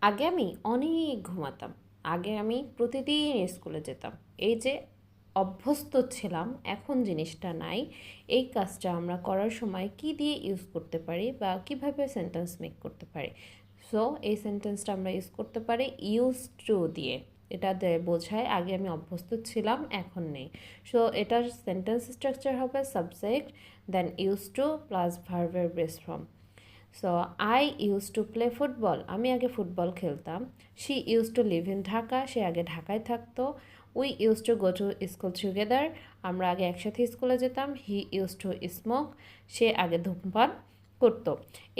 আগে আমি অনেক ঘুমাতাম। আগে আমি প্রতিদিন স্কুলে যেতাম। এই যে অভ্যস্ত ছিলাম, এখন জিনিসটা নাই। এই কাজটা আমরা করার সময় কি দিয়ে ইউজ করতে পারি বা কিভাবে সেন্টেন্স মেক করতে পারি? সো এই সেন্টেন্সটা আমরা ইউজ করতে পারি ইউজ টু দিয়ে। এটা বোঝায় আগে আমি অভ্যস্ত ছিলাম, এখন নেই। সো এটার সেন্টেন্স স্ট্রাকচার হবে subject, then use to plus ভার্বের base form. So I use to play football, আমি আগে ফুটবল খেলতাম। She use to live in Dhaka, সে আগে ঢাকায় থাকতো। We use to go to school together, আমরা আগে একসাথে স্কুলে যেতাম। হি ইউজ টু স্মোক, সে আগে ধূমপান করতো।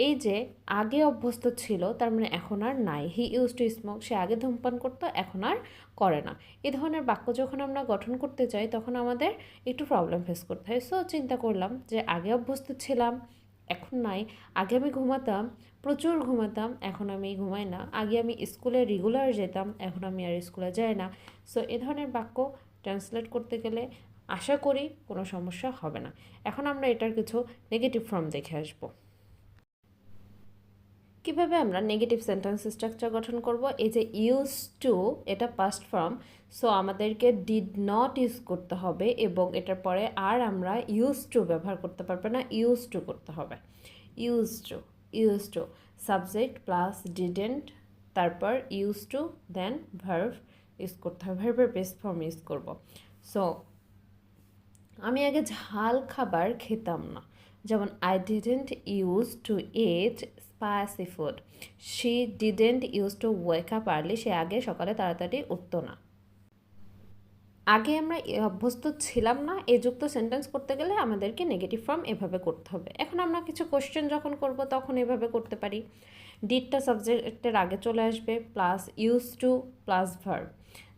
এই যে আগে অভ্যস্ত ছিল, তার মানে এখন আর নাই। হি ইউজ টু স্মোক, সে আগে ধূমপান করতো, এখন আর করে না। এই ধরনের বাক্য যখন আমরা গঠন করতে যাই, তখন আমাদের একটু প্রবলেম ফেস করতে হয়। সো চিন্তা করলাম যে আগে অভ্যস্ত ছিলাম, এখন নাই। আগে আমি ঘুমাতাম, প্রচুর ঘুমাতাম, এখন আমি ঘুমাই না। আগে আমি স্কুলে রেগুলার যেতাম, এখন আমি আর স্কুলে যাই না। সো এ ধরনের বাক্য ট্রান্সলেট করতে গেলে আশা করি কোনো সমস্যা হবে না। এখন আমরা এটার কিছু নেগেটিভ ফর্ম দেখে আসবো। কিভাবে আমরা নেগেটিভ সেন্টেন্স স্ট্রাকচার গঠন করব? এই যে ইউজ টু, এটা পাস্ট ফর্ম। সো আমাদেরকে ডিড নট ইউজ করতে হবে এবং এটার পরে আর আমরা ইউজ টু ব্যবহার করতে পারবো না, ইউজ টু করতে হবে। Use to, use to, subject plus didn't, তারপর use to, then verb use করতে হবে, ভার্ভের বেস ফর্ম ইউজ করব। সো আমি আগে ঝাল খাবার খেতাম না। যেমন I didn't use to eat spicy food. She didn't use to wake up early, সে আগে সকালে তাড়াতাড়ি উঠতো না। আগে আমরা অভ্যস্ত ছিলাম না, এ যুক্ত সেন্টেন্স করতে গেলে আমাদেরকে নেগেটিভ ফর্ম এভাবে করতে হবে। এখন আমরা কিছু কোশ্চেন যখন করব, তখন এভাবে করতে পারি। ডিডটা সাবজেক্টের আগে চলে আসবে, plus use to plus verb.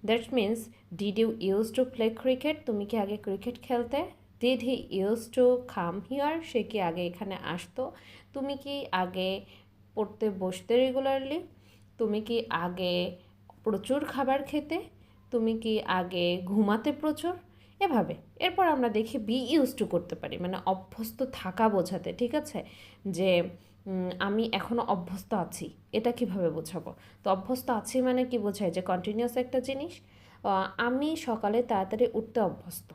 That means did you use to play cricket, তুমি কি আগে ক্রিকেট খেলতে? Did he use to come here, সে কি আগে এখানে আসতো? তুমি কি আগে পড়তে বসতে রেগুলারলি? তুমি কি আগে প্রচুর খাবার খেতে? তুমি কি আগে ঘুমাতে প্রচুর? এভাবে। এরপর আমরা দেখি বি ইউজ টু করতে পারি, মানে অভ্যস্ত থাকা বোঝাতে। ঠিক আছে, যে আমি এখনও অভ্যস্ত আছি, এটা কিভাবে বোঝাবো? তো অভ্যস্ত আছি মানে কি বোঝায়? যে কন্টিনিউয়াস একটা জিনিস। আমি সকালে তাড়াতাড়ি উঠতে অভ্যস্ত,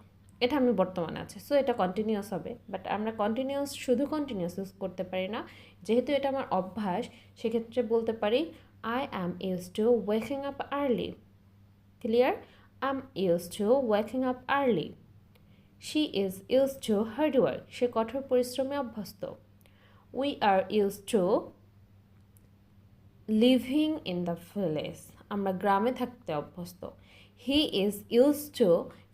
এটা আমি বর্তমানে আছে। সো এটা কন্টিনিউয়াস হবে, বাট আমরা কন্টিনিউয়াস শুধু কন্টিনিউয়াস ইউজ করতে পারি না। যেহেতু এটা আমার অভ্যাস, সেক্ষেত্রে বলতে পারি I am use to waking up early. Clear? I'm used to waking up early. She is used to hard work. সে কঠোর পরিশ্রমে অভ্যস্ত। We are used to living in the village. আমরা গ্রামে থাকতে অভ্যস্ত। He is used to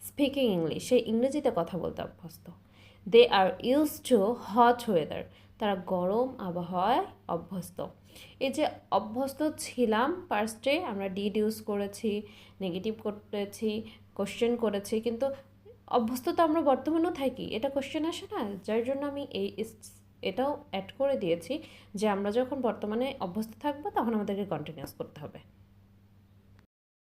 speaking English. সে ইংরেজিতে কথা বলতে অভ্যস্ত। They are used to hot weather. তারা গরম আবহাওয়ায় অভ্যস্ত। এই যে অভ্যস্ত ছিলাম, ফার্স্টে আমরা ডিড ইউজ করেছি, নেগেটিভ করেছি, কোশ্চেন করেছি, কিন্তু অভ্যস্ত তো আমরা বর্তমানেও থাকি, এটা কোশ্চেন আসে না। যার জন্য আমি এটাও অ্যাড করে দিয়েছি যে আমরা যখন বর্তমানে অভ্যস্ত থাকবো, তখন আমাদেরকে কন্টিনিউয়াস করতে হবে।